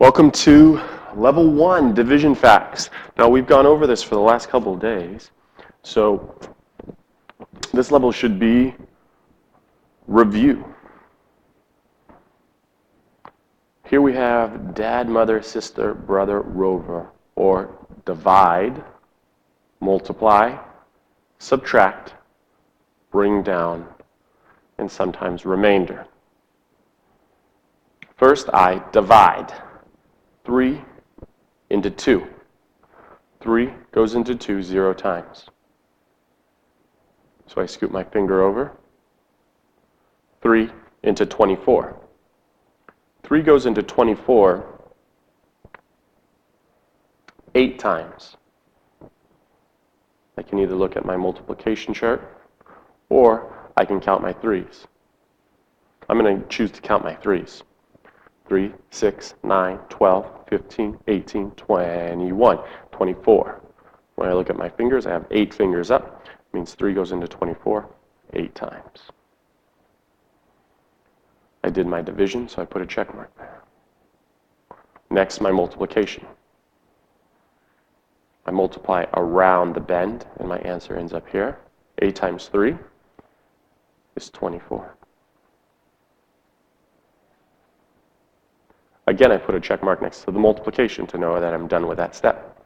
Welcome to Level 1, Division Facts. Now, we've gone over this for the last couple of days, so this level should be review. Here we have dad, mother, sister, brother, rover, or divide, multiply, subtract, bring down, and sometimes remainder. First, I divide. 3 into 2. 3 goes into 2 0 times. So I scoot my finger over. 3 into 24. 3 goes into 24 8 times. I can either look at my multiplication chart or I can count my 3's. I'm going to choose to count my 3's. 3, 6, 9, 12, 15, 18, 21, 24. When I look at my fingers, I have 8 fingers up. It means 3 goes into 24 8 times. I did my division, so I put a check mark there. Next, my multiplication. I multiply around the bend, and my answer ends up here. 8 times 3 is 24. Again, I put a check mark next to the multiplication to know that I'm done with that step.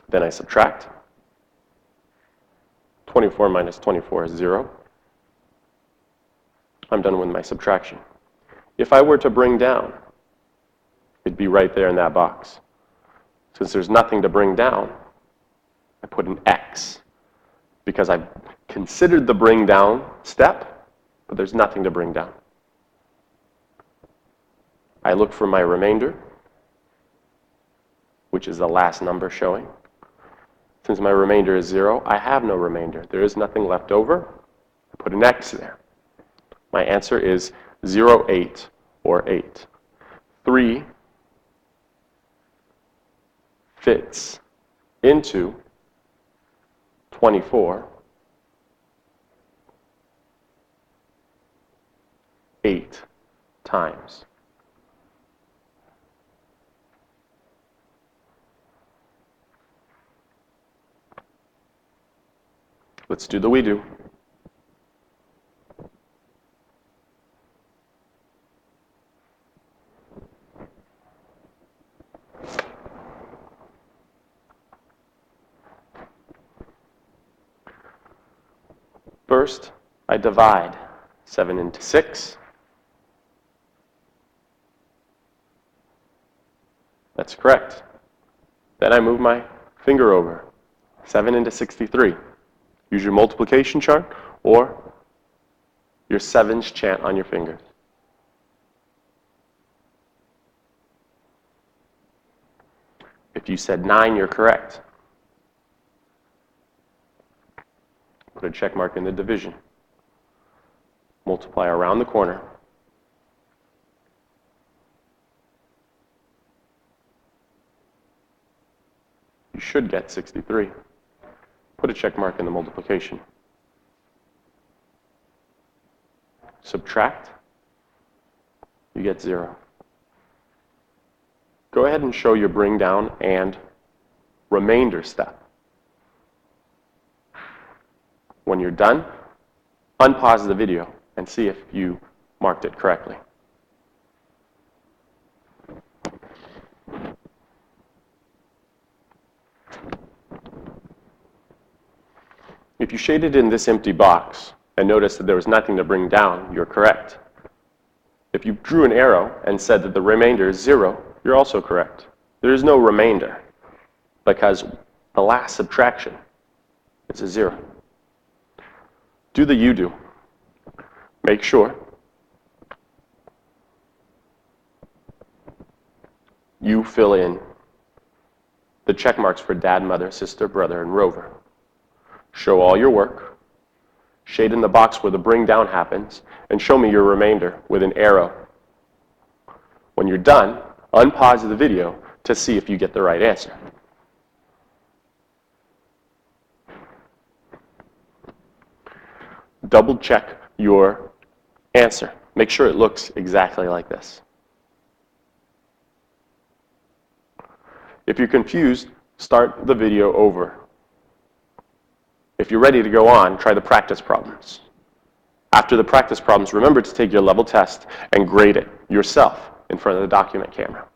Then I subtract. 24 minus 24 is 0. I'm done with my subtraction. If I were to bring down, it'd be right there in that box. Since there's nothing to bring down, I put an X because I've considered the bring down step, but there's nothing to bring down. I look for my remainder, which is the last number showing. Since my remainder is 0, I have no remainder. There is nothing left over. I put an X there. My answer is 0, 8, or 8. 3 fits into 24 8 times. Let's do the we do. First, I divide 7 into 6. That's correct. Then I move my finger over. 7 into 63. Use your multiplication chart or your sevens chant on your fingers. If you said 9, you're correct. Put a check mark in the division. Multiply around the corner. You should get 63. Put a check mark in the multiplication. Subtract. You get 0. Go ahead and show your bring down and remainder step. When you're done, unpause the video and see if you marked it correctly. If you shaded in this empty box and noticed that there was nothing to bring down, you're correct. If you drew an arrow and said that the remainder is 0, you're also correct. There is no remainder because the last subtraction is a 0. Do the you do. Make sure you fill in the check marks for dad, mother, sister, brother, and rover. Show all your work, shade in the box where the bring down happens, and show me your remainder with an arrow. When you're done, unpause the video to see if you get the right answer. Double check your answer. Make sure it looks exactly like this. If you're confused, start the video over. If you're ready to go on, try the practice problems. After the practice problems, remember to take your level test and grade it yourself in front of the document camera.